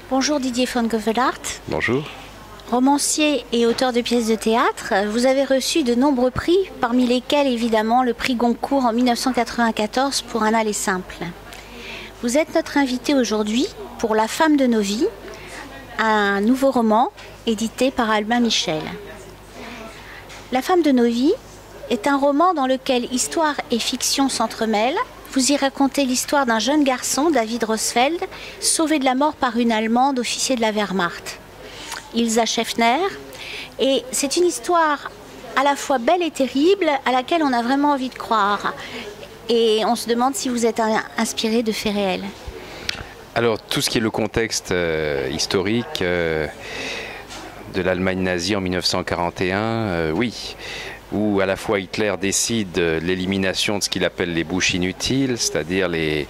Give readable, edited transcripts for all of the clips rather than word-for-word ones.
Bonjour Didier von Goevelart. Bonjour. Romancier et auteur de pièces de théâtre, vous avez reçu de nombreux prix, parmi lesquels évidemment le prix Goncourt en 1994 pour Un aller simple. Vous êtes notre invité aujourd'hui pour La femme de nos vies, un nouveau roman édité par Albin Michel. La femme de nos vies est un roman dans lequel histoire et fiction s'entremêlent. Vous y racontez l'histoire d'un jeune garçon, David Rosfeld, sauvé de la mort par une Allemande, officier de la Wehrmacht, Ilsa Schaeffner. Et c'est une histoire à la fois belle et terrible, à laquelle on a vraiment envie de croire. Et on se demande si vous êtes inspiré de faits réels. Alors, tout ce qui est le contexte historique de l'Allemagne nazie en 1941, oui, où à la fois Hitler décide l'élimination de ce qu'il appelle les bouches inutiles, c'est-à-dire les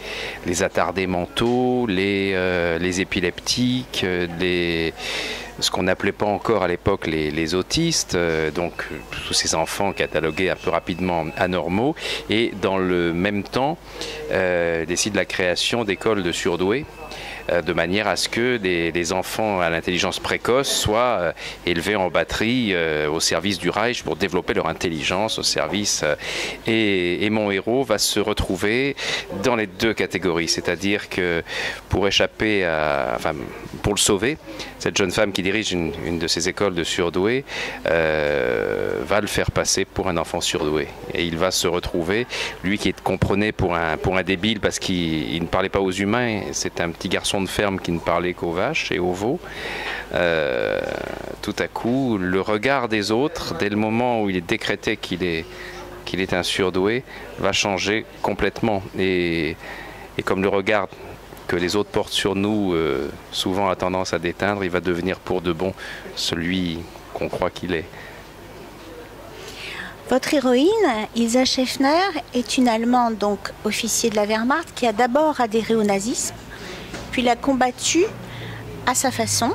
attardés mentaux, les épileptiques, ce qu'on n'appelait pas encore à l'époque les autistes, donc tous ces enfants catalogués un peu rapidement anormaux, et dans le même temps décide la création d'écoles de surdoués, de manière à ce que des enfants à l'intelligence précoce soient élevés en batterie au service du Reich pour développer leur intelligence au service. Et mon héros va se retrouver dans les deux catégories, c'est-à-dire que pour échapper pour le sauver, cette jeune femme qui dirige une de ces écoles de surdoués va le faire passer pour un enfant surdoué. Et il va se retrouver, lui qui est comprenait pour un débile parce qu'il ne parlait pas aux humains, c'est un petit garçon de ferme qui ne parlait qu'aux vaches et aux veaux. Tout à coup, le regard des autres, dès le moment où il est décrété qu'il est un surdoué, va changer complètement. Et comme le regard que les autres portent sur nous souvent a tendance à déteindre, il va devenir pour de bon celui qu'on croit qu'il est. Votre héroïne, Ilsa Schaeffner, est une Allemande, donc officier de la Wehrmacht, qui a d'abord adhéré au nazisme, puis l'a combattu à sa façon.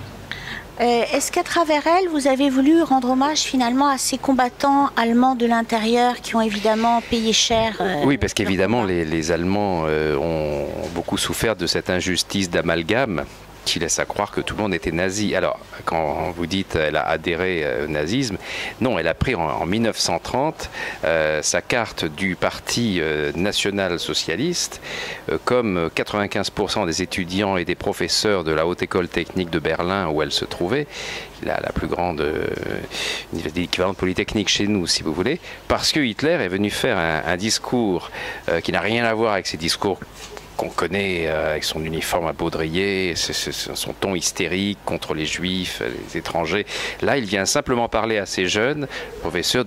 Est-ce qu'à travers elle, vous avez voulu rendre hommage finalement à ces combattants allemands de l'intérieur qui ont évidemment payé cher Oui, parce qu'évidemment, les Allemands ont beaucoup souffert de cette injustice d'amalgame qui laisse à croire que tout le monde était nazi. Alors, quand vous dites elle a adhéré au nazisme, non, elle a pris en 1930 sa carte du Parti national-socialiste, comme 95% des étudiants et des professeurs de la Haute École Technique de Berlin, où elle se trouvait, la plus grande équivalent polytechnique chez nous, si vous voulez, parce que Hitler est venu faire un discours qui n'a rien à voir avec ces discours qu'on connaît avec son uniforme à baudrier, son ton hystérique contre les juifs, les étrangers. Là, il vient simplement parler à ces jeunes professeurs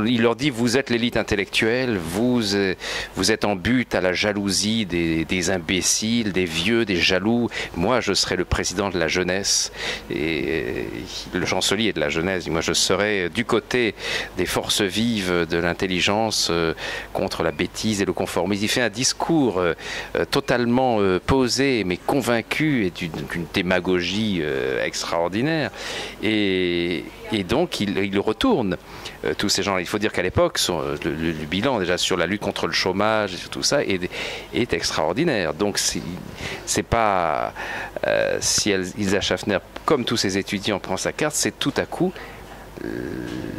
il leur dit, vous êtes l'élite intellectuelle, vous êtes en butte à la jalousie des imbéciles, des vieux, des jaloux. Moi, je serai le président de la jeunesse, et le chancelier de la jeunesse. Moi, je serai du côté des forces vives de l'intelligence contre la bêtise et le conformisme. Il fait un discours totalement posé mais convaincu et d'une démagogie extraordinaire, et donc il retourne tous ces gens. Il faut dire qu'à l'époque le bilan déjà sur la lutte contre le chômage et tout ça est extraordinaire. Donc c'est pas si Ilsa Schaeffner, comme tous ces étudiants, prend sa carte, c'est tout à coup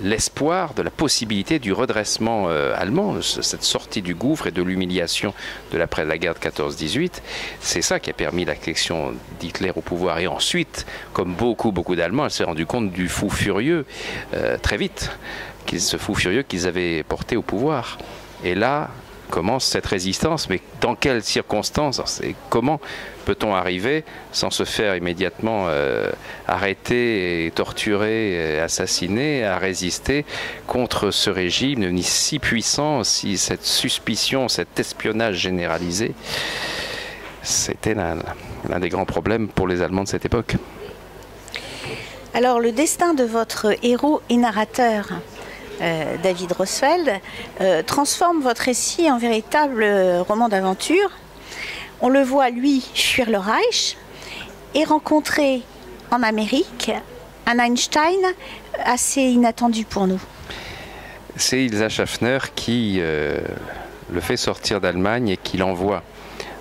l'espoir de la possibilité du redressement allemand, cette sortie du gouffre et de l'humiliation de l'après la guerre de 14-18. C'est ça qui a permis l'accession d'Hitler au pouvoir. Et ensuite, comme beaucoup d'Allemands, elle s'est rendue compte du fou furieux très vite, ce fou furieux qu'ils avaient porté au pouvoir. Et là commence cette résistance, mais dans quelles circonstances? Comment peut-on arriver sans se faire immédiatement arrêter, et torturer, et assassiner, à résister contre ce régime devenu si puissant, cette suspicion, cet espionnage généralisé? C'était l'un des grands problèmes pour les Allemands de cette époque. Alors, le destin de votre héros et narrateur, David Rosfeld, transforme votre récit en véritable roman d'aventure. On le voit, lui, fuir le Reich et rencontrer en Amérique un Einstein assez inattendu pour nous. C'est Ilsa Schaeffner qui le fait sortir d'Allemagne et qui l'envoie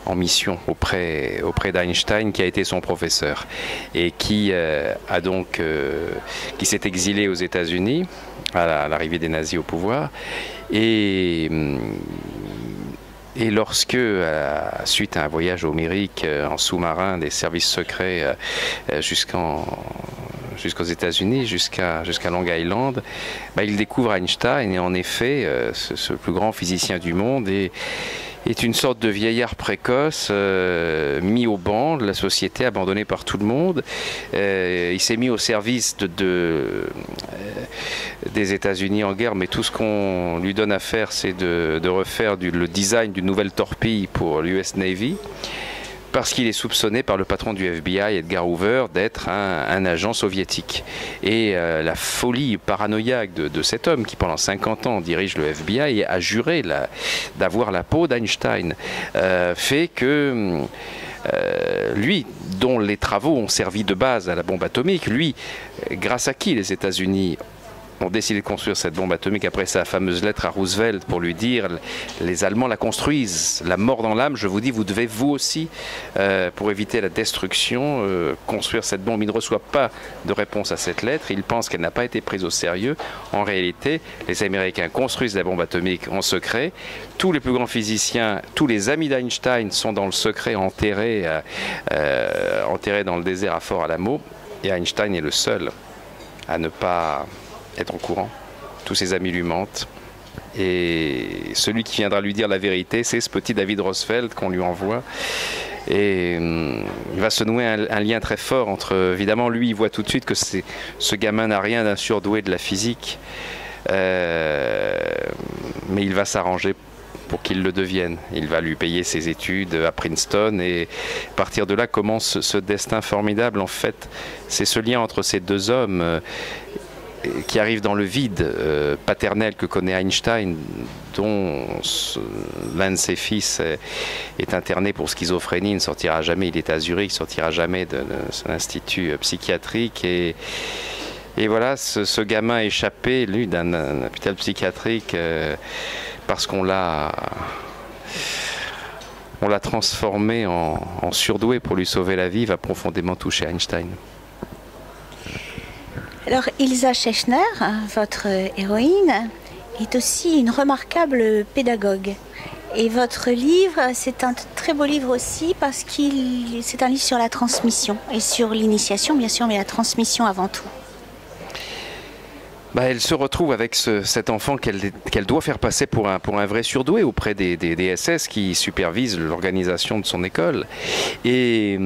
en mission auprès d'Einstein, qui a été son professeur et qui qui s'est exilé aux États-Unis à l'arrivée des nazis au pouvoir. Et lorsque, suite à un voyage homérique en sous-marin des services secrets jusqu'aux États-Unis, jusqu'à Long Island, il découvre Einstein, et en effet, ce plus grand physicien du monde est une sorte de vieillard précoce, mis au banc de la société, abandonné par tout le monde. Il s'est mis au service des États-Unis en guerre, mais tout ce qu'on lui donne à faire, c'est de refaire le design d'une nouvelle torpille pour l'US Navy, parce qu'il est soupçonné par le patron du FBI, Edgar Hoover, d'être un agent soviétique. Et la folie paranoïaque de cet homme qui pendant 50 ans dirige le FBI et a juré d'avoir la peau d'Einstein, fait que lui, dont les travaux ont servi de base à la bombe atomique, lui, grâce à qui les États-Unis ont décidé de construire cette bombe atomique après sa fameuse lettre à Roosevelt pour lui dire les Allemands la construisent, la mort dans l'âme, je vous dis, vous devez vous aussi, pour éviter la destruction, construire cette bombe. Il ne reçoit pas de réponse à cette lettre, il pense qu'elle n'a pas été prise au sérieux. En réalité, les Américains construisent la bombe atomique en secret. Tous les plus grands physiciens, tous les amis d'Einstein sont dans le secret, enterrés dans le désert à Fort-Alamo, et Einstein est le seul à ne pas être au courant. Tous ses amis lui mentent, et celui qui viendra lui dire la vérité, c'est ce petit David Roosevelt qu'on lui envoie. Et il va se nouer un lien très fort entre, évidemment, lui il voit tout de suite que ce gamin n'a rien d'un surdoué de la physique, mais il va s'arranger pour qu'il le devienne. Il va lui payer ses études à Princeton, et à partir de là commence ce destin formidable. En fait, c'est ce lien entre ces deux hommes qui arrive dans le vide paternel que connaît Einstein, dont l'un de ses fils est interné pour schizophrénie, il ne sortira jamais, il est à Zurich, il ne sortira jamais de son institut psychiatrique, et voilà, ce gamin échappé, lui, d'un hôpital psychiatrique, parce qu'on l'a transformé en surdoué pour lui sauver la vie, va profondément toucher Einstein. Alors, Ilsa Schechner, votre héroïne, est aussi une remarquable pédagogue. Et votre livre, c'est un très beau livre aussi, parce que c'est un livre sur la transmission et sur l'initiation, bien sûr, mais la transmission avant tout. Elle se retrouve avec cet enfant qu'elle doit faire passer pour un vrai surdoué auprès des SS qui supervisent l'organisation de son école. Et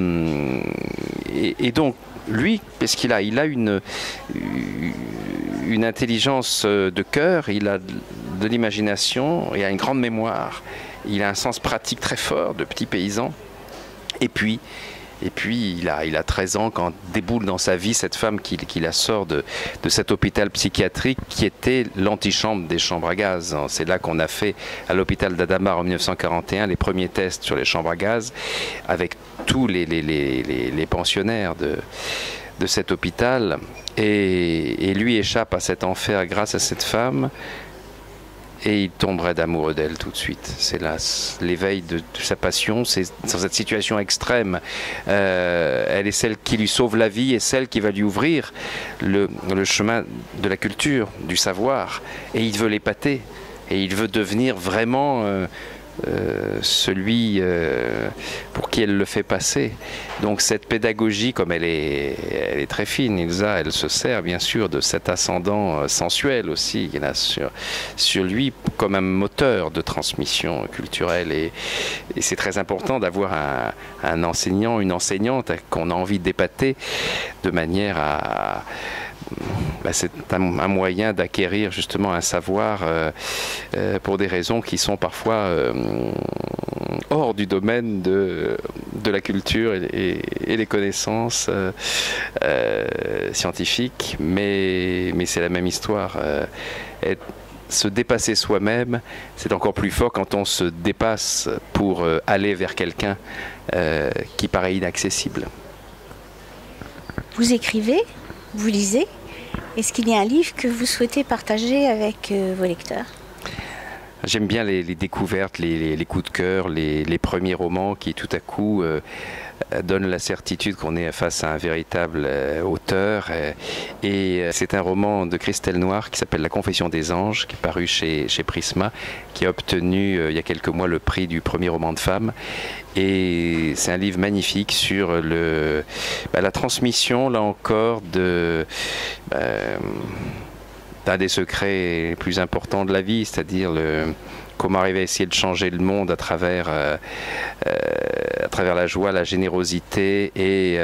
donc, lui, parce qu'il a une intelligence de cœur, il a de l'imagination, il a une grande mémoire, il a un sens pratique très fort de petit paysan. Et puis il a 13 ans quand déboule dans sa vie cette femme qui la sort de cet hôpital psychiatrique qui était l'antichambre des chambres à gaz. C'est là qu'on a fait à l'hôpital d'Adamar en 1941 les premiers tests sur les chambres à gaz avec tous les pensionnaires de cet hôpital. Et lui échappe à cet enfer grâce à cette femme. Et il tomberait d'amoureux d'elle tout de suite. C'est là l'éveil de sa passion. C'est dans cette situation extrême. Elle est celle qui lui sauve la vie et celle qui va lui ouvrir le chemin de la culture, du savoir. Et il veut l'épater. Et il veut devenir vraiment celui pour qui elle le fait passer. Donc cette pédagogie, comme elle est très fine, Ilsa, elle se sert bien sûr de cet ascendant sensuel aussi qu'il a sur lui comme un moteur de transmission culturelle, et c'est très important d'avoir un enseignant, une enseignante qu'on a envie d'épater de manière à c'est un moyen d'acquérir justement un savoir pour des raisons qui sont parfois hors du domaine de la culture et les connaissances scientifiques, mais c'est la même histoire. Se dépasser soi-même, c'est encore plus fort quand on se dépasse pour aller vers quelqu'un qui paraît inaccessible. Vous écrivez, vous lisez. Est-ce qu'il y a un livre que vous souhaitez partager avec vos lecteurs ? J'aime bien les découvertes, les coups de cœur, les premiers romans qui tout à coup donnent la certitude qu'on est face à un véritable auteur. Et c'est un roman de Christelle Noir qui s'appelle La Confession des anges, qui est paru chez Prisma, qui a obtenu il y a quelques mois le prix du premier roman de femme. Et c'est un livre magnifique sur la transmission, là encore, d'un des secrets les plus importants de la vie, c'est-à-dire comment arriver à essayer de changer le monde à travers la joie, la générosité et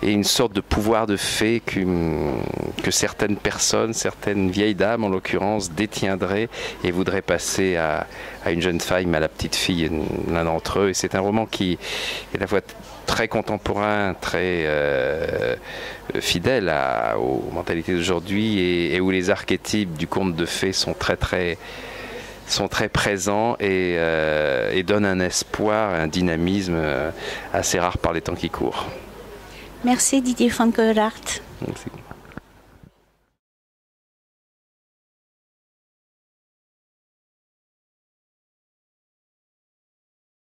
une sorte de pouvoir de fait que certaines personnes, certaines vieilles dames en l'occurrence, détiendraient et voudraient passer à une jeune femme, à la petite fille, l'un d'entre eux. Et c'est un roman qui est à la fois très contemporain, très fidèle aux mentalités d'aujourd'hui et où les archétypes du conte de fées sont très présents et donnent un espoir, un dynamisme assez rare par les temps qui courent. Merci Didier van Collaert. Merci.